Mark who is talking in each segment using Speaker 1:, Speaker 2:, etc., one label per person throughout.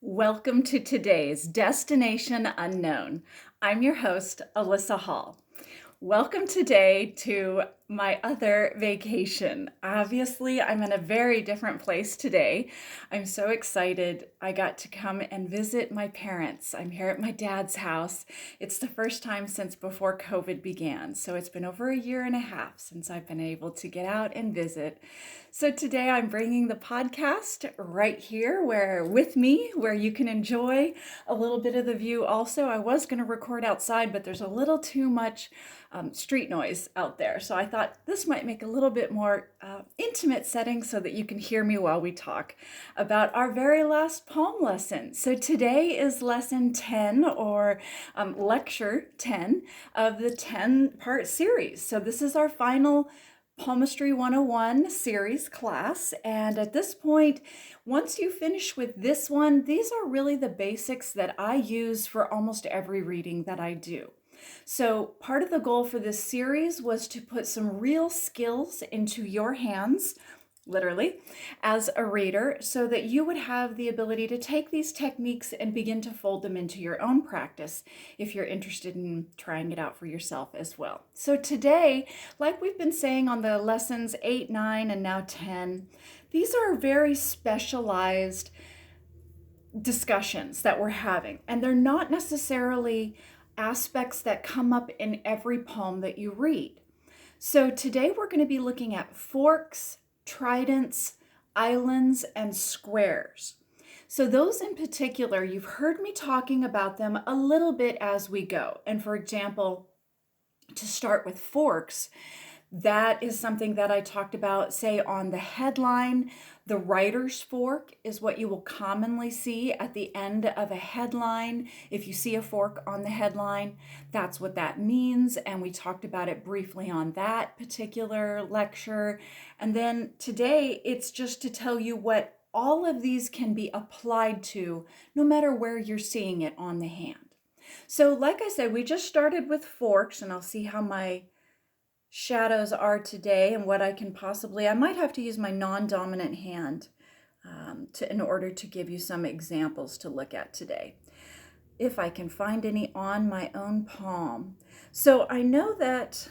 Speaker 1: Welcome to today's Destination Unknown. I'm your host, Alyssa Hall. Welcome today to my other vacation. Obviously, I'm in a very different place today. I'm so excited. I got to come and visit my parents. I'm here at my dad's house. It's the first time since before COVID began. So it's been over a year and a half since I've been able to get out and visit. So today I'm bringing the podcast right here with me, where you can enjoy a little bit of the view also. I was going to record outside, but there's a little too much street noise out there. So I thought this might make a little bit more intimate setting so that you can hear me while we talk about our very last palm lesson. So today is lesson 10 or lecture 10 of the 10-part series. So this is our final Palmistry 101 series class. And at this point, once you finish with this one, these are really the basics that I use for almost every reading that I do. So part of the goal for this series was to put some real skills into your hands, literally, as a reader, so that you would have the ability to take these techniques and begin to fold them into your own practice if you're interested in trying it out for yourself as well. So today, like we've been saying on the lessons 8, 9, and now 10, these are very specialized discussions that we're having, and they're not necessarily aspects that come up in every poem that you read. So today we're going to be looking at forks, tridents, islands, and squares. So those in particular, you've heard me talking about them a little bit as we go. And for example, to start with forks, that is something that I talked about, say, on the headline. The writer's fork is what you will commonly see at the end of a headline. If you see a fork on the headline, that's what that means. And we talked about it briefly on that particular lecture. And then today, it's just to tell you what all of these can be applied to, no matter where you're seeing it on the hand. So like I said, we just started with forks, and I'll see how my shadows are today and what I can I might have to use my non-dominant hand in order to give you some examples to look at today, if I can find any on my own palm. So I know that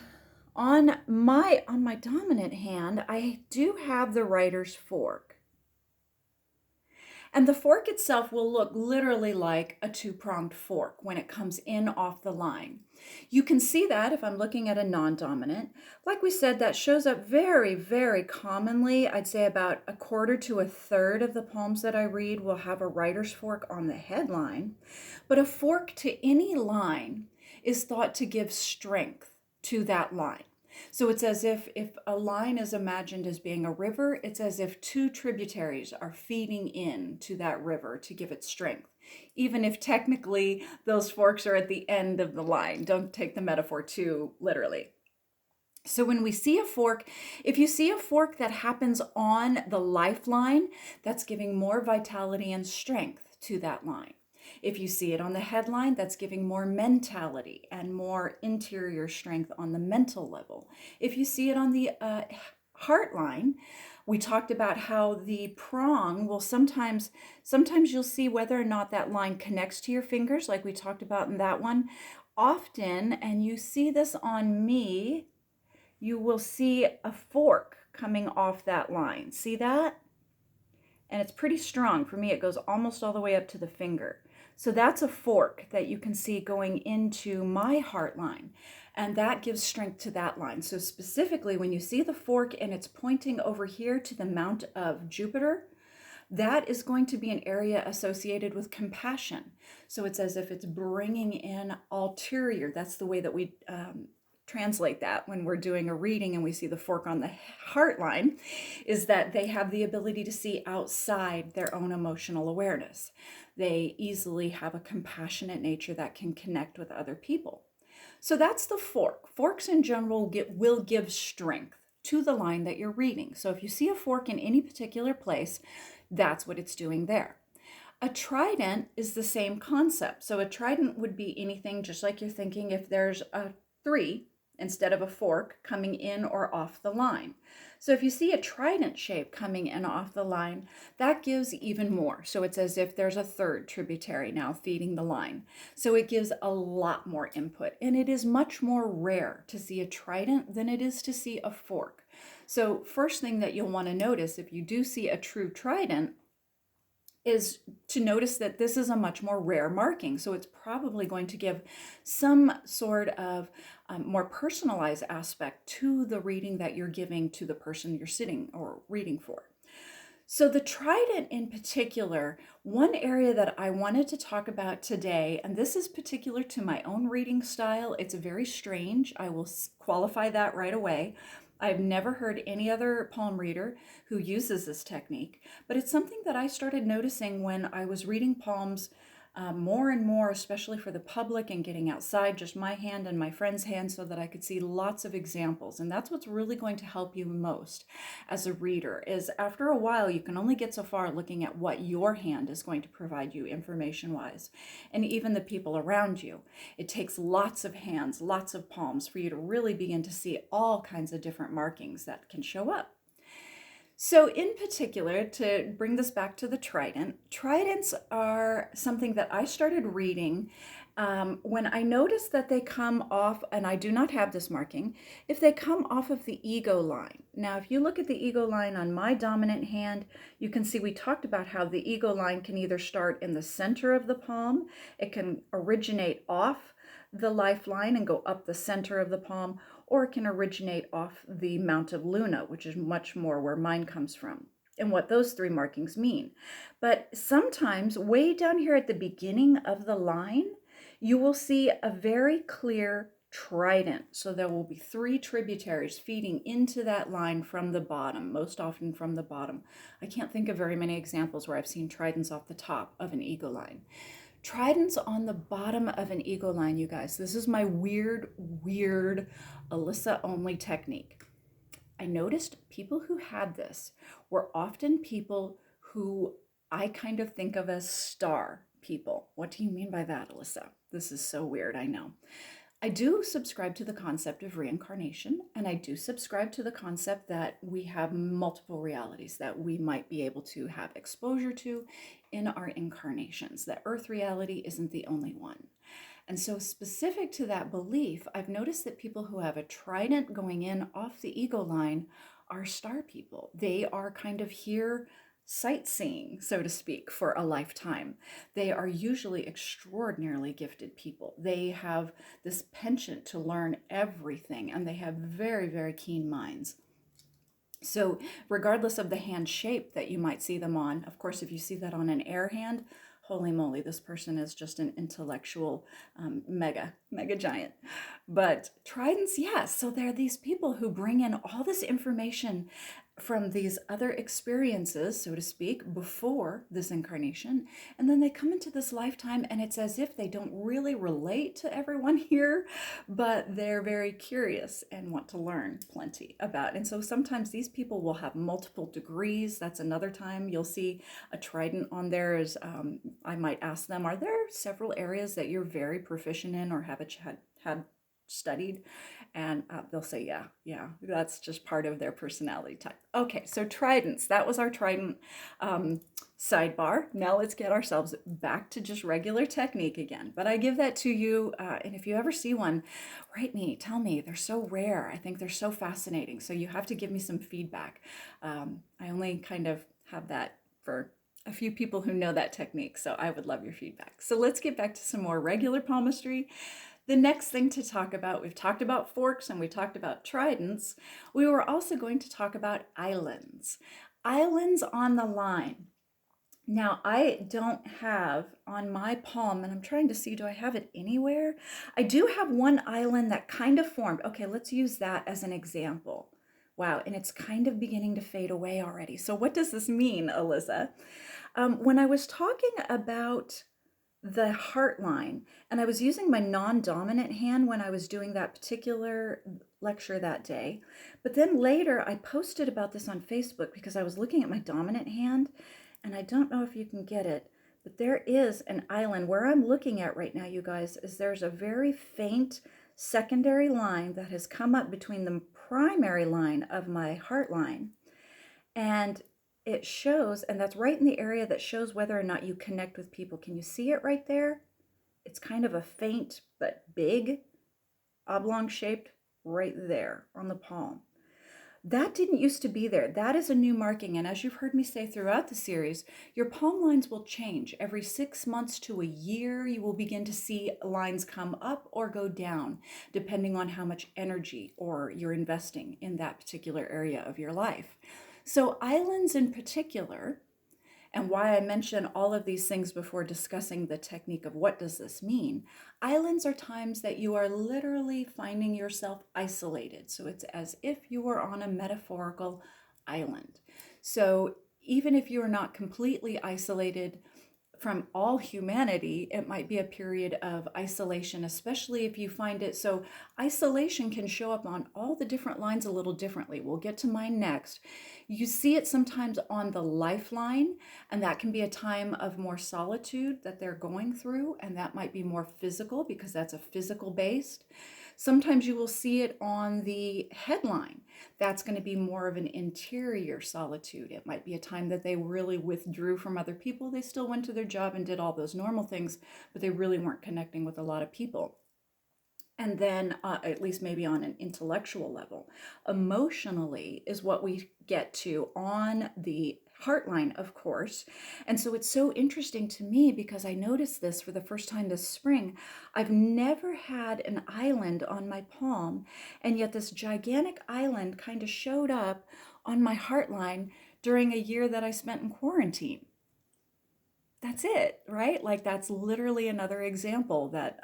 Speaker 1: on my dominant hand, I do have the writer's fork. And the fork itself will look literally like a two-pronged fork when it comes in off the line. You can see that if I'm looking at a non-dominant. Like we said, that shows up very, very commonly. I'd say about a quarter to a third of the poems that I read will have a writer's fork on the headline. But a fork to any line is thought to give strength to that line. So it's as if a line is imagined as being a river, it's as if two tributaries are feeding in to that river to give it strength. Even if technically those forks are at the end of the line. Don't take the metaphor too literally. So when we see a fork, if you see a fork that happens on the lifeline, that's giving more vitality and strength to that line. If you see it on the headline, that's giving more mentality and more interior strength on the mental level. If you see it on the heart line, we talked about how the prong will sometimes you'll see whether or not that line connects to your fingers, like we talked about in that one. Often, and you see this on me, you will see a fork coming off that line. See that? And it's pretty strong. For me, it goes almost all the way up to the finger. So that's a fork that you can see going into my heart line, and that gives strength to that line. So specifically, when you see the fork and it's pointing over here to the Mount of Jupiter, that is going to be an area associated with compassion. So it's as if it's bringing in ulterior. That's the way that we translate that when we're doing a reading and we see the fork on the heart line, is that they have the ability to see outside their own emotional awareness. They easily have a compassionate nature that can connect with other people. So that's the fork. Forks in general will give strength to the line that you're reading. So if you see a fork in any particular place, that's what it's doing there. A trident is the same concept. So a trident would be anything, just like you're thinking, if there's a 3 instead of a fork coming in or off the line. So if you see a trident shape coming in off the line, that gives even more. So it's as if there's a third tributary now feeding the line. So it gives a lot more input, and it is much more rare to see a trident than it is to see a fork. So first thing that you'll want to notice if you do see a true trident is to notice that this is a much more rare marking. So it's probably going to give some sort of more personalized aspect to the reading that you're giving to the person you're sitting or reading for. So the trident in particular, one area that I wanted to talk about today, and this is particular to my own reading style, it's very strange. I will qualify that right away. I've never heard any other palm reader who uses this technique, but it's something that I started noticing when I was reading palms more and more, especially for the public and getting outside just my hand and my friend's hand so that I could see lots of examples. And that's what's really going to help you most as a reader is after a while, you can only get so far looking at what your hand is going to provide you information-wise, and even the people around you. It takes lots of hands, lots of palms for you to really begin to see all kinds of different markings that can show up. So in particular, to bring this back to the trident, tridents are something that I started reading when I noticed that they come off, and I do not have this marking, if they come off of the ego line. Now, if you look at the ego line on my dominant hand, you can see we talked about how the ego line can either start in the center of the palm, it can originate off the lifeline and go up the center of the palm, or it can originate off the Mount of Luna, which is much more where mine comes from, and what those three markings mean. But sometimes way down here at the beginning of the line, you will see a very clear trident. So there will be three tributaries feeding into that line from the bottom, most often from the bottom. I can't think of very many examples where I've seen tridents off the top of an ego line. Tridents on the bottom of an ego line, you guys. This is my weird Alyssa only technique. I noticed people who had this were often people who I kind of think of as star people. What do you mean by that, Alyssa? This is so weird, I know. I do subscribe to the concept of reincarnation, and I do subscribe to the concept that we have multiple realities that we might be able to have exposure to in our incarnations, that Earth reality isn't the only one. And so specific to that belief, I've noticed that people who have a trident going in off the ego line are star people. They are kind of here sightseeing, so to speak, for a lifetime. They are usually extraordinarily gifted people. They have this penchant to learn everything, and they have very keen minds. So regardless of the hand shape that you might see them on, of course, if you see that on an air hand, holy moly, this person is just an intellectual mega giant. But tridents, yes. So there are these people who bring in all this information from these other experiences, so to speak, before this incarnation. And then they come into this lifetime and it's as if they don't really relate to everyone here, but they're very curious and want to learn plenty about. And so sometimes these people will have multiple degrees. That's another time you'll see a trident on there. As I might ask them, are there several areas that you're very proficient in or have had studied? And they'll say, yeah, that's just part of their personality type. Okay, so tridents, that was our trident sidebar. Now let's get ourselves back to just regular technique again. But I give that to you, and if you ever see one, write me, tell me. They're so rare. I think they're so fascinating. So you have to give me some feedback. I only kind of have that for a few people who know that technique, so I would love your feedback. So let's get back to some more regular palmistry. The next thing to talk about, we've talked about forks and we talked about tridents. We were also going to talk about islands. Islands on the line. Now, I don't have on my palm, and I'm trying to see, do I have it anywhere? I do have one island that kind of formed. Okay, let's use that as an example. Wow, and it's kind of beginning to fade away already. So what does this mean, Alyssa? When I was talking about the heart line, and I was using my non-dominant hand when I was doing that particular lecture that day, but then later I posted about this on Facebook because I was looking at my dominant hand, and I don't know if you can get it, but there is an island where I'm looking at right now, you guys, is there's a very faint secondary line that has come up between the primary line of my heart line. And it shows, and that's right in the area that shows whether or not you connect with people. Can you see it right there? It's kind of a faint but big oblong shaped right there on the palm. That didn't used to be there. That is a new marking. And as you've heard me say throughout the series, your palm lines will change. Every 6 months to a year, you will begin to see lines come up or go down, depending on how much energy or you're investing in that particular area of your life. So islands in particular, and why I mention all of these things before discussing the technique of what does this mean, islands are times that you are literally finding yourself isolated. So it's as if you were on a metaphorical island. So even if you are not completely isolated from all humanity, it might be a period of isolation, especially if you find it. So isolation can show up on all the different lines a little differently. We'll get to mine next. You see it sometimes on the lifeline, and that can be a time of more solitude that they're going through, and that might be more physical because that's a physical based. Sometimes you will see it on the headline. That's going to be more of an interior solitude. It might be a time that they really withdrew from other people. They still went to their job and did all those normal things, but they really weren't connecting with a lot of people. And then, at least maybe on an intellectual level, emotionally is what we get to on the heartline, of course. And so it's so interesting to me because I noticed this for the first time this spring. I've never had an island on my palm, and yet this gigantic island kind of showed up on my heartline during a year that I spent in quarantine. That's it, right? Like that's literally another example that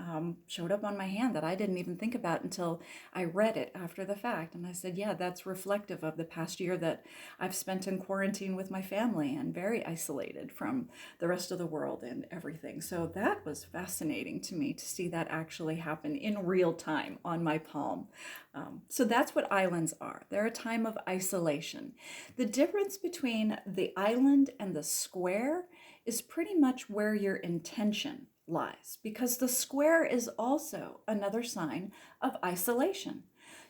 Speaker 1: showed up on my hand that I didn't even think about until I read it after the fact. And I said, yeah, that's reflective of the past year that I've spent in quarantine with my family and very isolated from the rest of the world and everything. So that was fascinating to me to see that actually happen in real time on my palm. So that's what islands are. They're a time of isolation. The difference between the island and the square is pretty much where your intention lies, because the square is also another sign of isolation.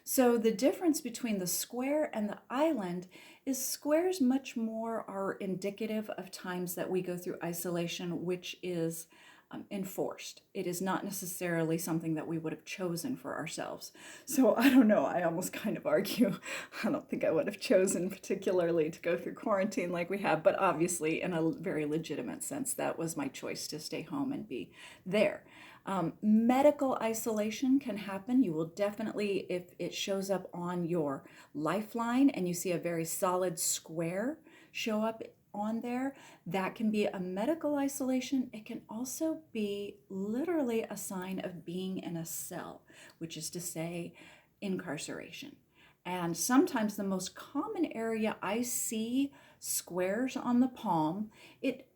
Speaker 1: So the difference between the square and the island is squares much more are indicative of times that we go through isolation, which is enforced. It is not necessarily something that we would have chosen for ourselves. So I don't know, I almost kind of argue, I don't think I would have chosen particularly to go through quarantine like we have, but obviously in a very legitimate sense, that was my choice to stay home and be there. Medical isolation can happen. You will definitely, if it shows up on your lifeline and you see a very solid square show up on there, that can be a medical isolation. It can also be literally a sign of being in a cell, which is to say incarceration. And sometimes the most common area I see squares on the palm, it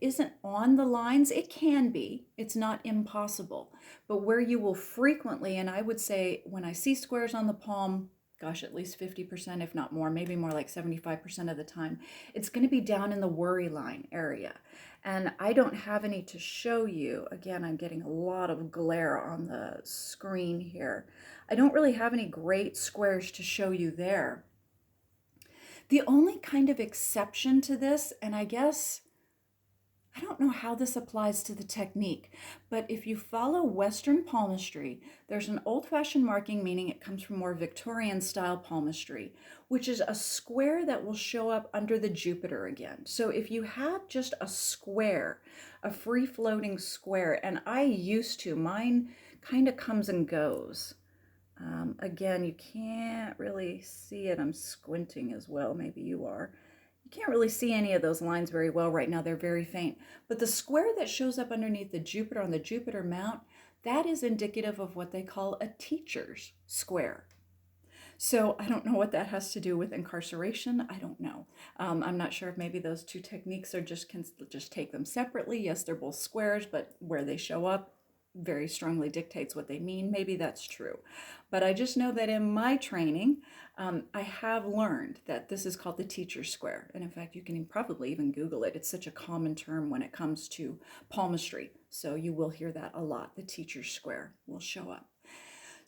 Speaker 1: isn't on the lines. It can be, it's not impossible, but where you will frequently, and I would say when I see squares on the palm, gosh, at least 50%, if not more, maybe more like 75% of the time, it's going to be down in the worry line area. And I don't have any to show you. Again, I'm getting a lot of glare on the screen here. I don't really have any great squares to show you there. The only kind of exception to this, and I guess I don't know how this applies to the technique, but if you follow Western palmistry, there's an old-fashioned marking, meaning it comes from more Victorian style palmistry, which is a square that will show up under the Jupiter again. So if you have just a square, a free-floating square, and I used to, mine kind of comes and goes. Again, you can't really see it. I'm squinting as well. Maybe you are. You can't really see any of those lines very well right now. They're very faint. But the square that shows up underneath the Jupiter on the Jupiter mount, that is indicative of what they call a teacher's square. So I don't know what that has to do with incarceration. I don't know. I'm not sure if maybe those two techniques are can just take them separately. Yes, they're both squares, but where they show up very strongly dictates what they mean. Maybe that's true. But I just know that in my training, I have learned that this is called the teacher square. And in fact, you can probably even Google it. It's such a common term when it comes to palmistry. So you will hear that a lot. The teacher square will show up.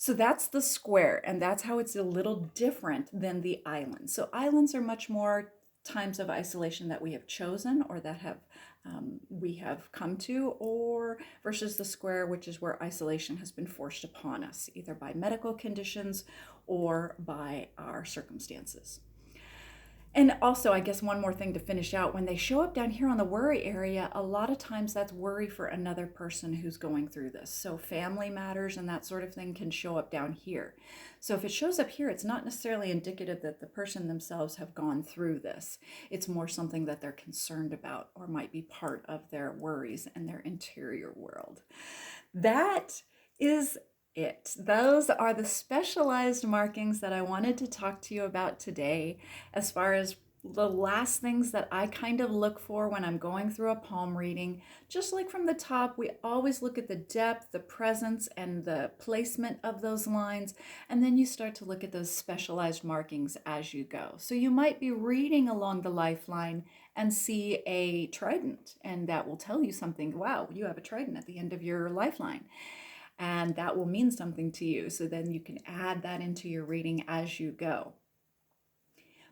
Speaker 1: So that's the square, and that's how it's a little different than the island. So islands are much more times of isolation that we have chosen or that have we have come to, or versus the square, which is where isolation has been forced upon us, either by medical conditions or by our circumstances. And also, I guess one more thing to finish out, when they show up down here on the worry area, a lot of times that's worry for another person who's going through this. So family matters and that sort of thing can show up down here. So if it shows up here, it's not necessarily indicative that the person themselves have gone through this. It's more something that they're concerned about or might be part of their worries and their interior world. That is it. Those are the specialized markings that I wanted to talk to you about today, as far as the last things that I kind of look for when I'm going through a palm reading. Just like from the top, we always look at the depth, the presence, and the placement of those lines, and then you start to look at those specialized markings as you go. So you might be reading along the lifeline and see a trident, and that will tell you something. Wow, you have a trident at the end of your lifeline. And that will mean something to you. So then you can add that into your reading as you go.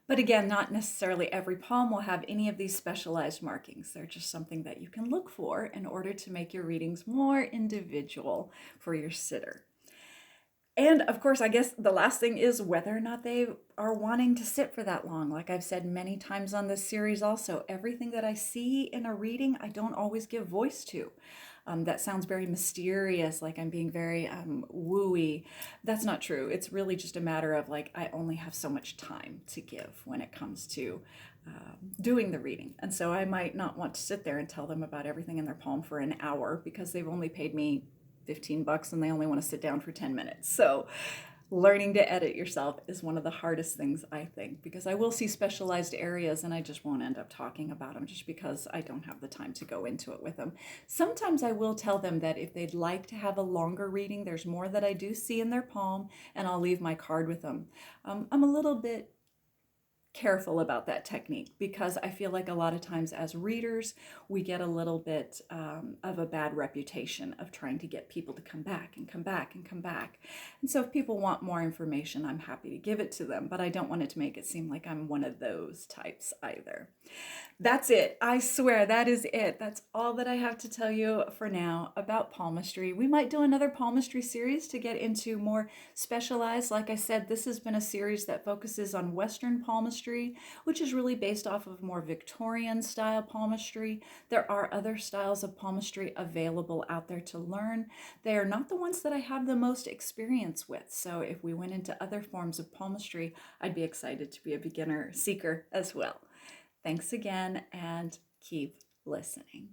Speaker 1: But again, not necessarily every palm will have any of these specialized markings. They're just something that you can look for in order to make your readings more individual for your sitter. And of course, I guess the last thing is whether or not they are wanting to sit for that long. Like I've said many times on this series also, everything that I see in a reading, I don't always give voice to. That sounds very mysterious, like I'm being very wooey. That's not true. It's really just a matter of like, I only have so much time to give when it comes to doing the reading. And so I might not want to sit there and tell them about everything in their palm for an hour because they've only paid me $15 and they only want to sit down for 10 minutes. So learning to edit yourself is one of the hardest things, I think, because I will see specialized areas and I just won't end up talking about them just because I don't have the time to go into it with them. Sometimes I will tell them that if they'd like to have a longer reading, there's more that I do see in their palm, and I'll leave my card with them. I'm a little bit careful about that technique because I feel like a lot of times as readers, we get a little bit of a bad reputation of trying to get people to come back and come back and come back. And so if people want more information, I'm happy to give it to them, but I don't want it to make it seem like I'm one of those types either. That's it. I swear that is it. That's all that I have to tell you for now about palmistry. We might do another palmistry series to get into more specialized. Like I said, this has been a series that focuses on Western palmistry, which is really based off of more Victorian style palmistry. There are other styles of palmistry available out there to learn. They are not the ones that I have the most experience with. So if we went into other forms of palmistry, I'd be excited to be a beginner seeker as well. Thanks again and keep listening.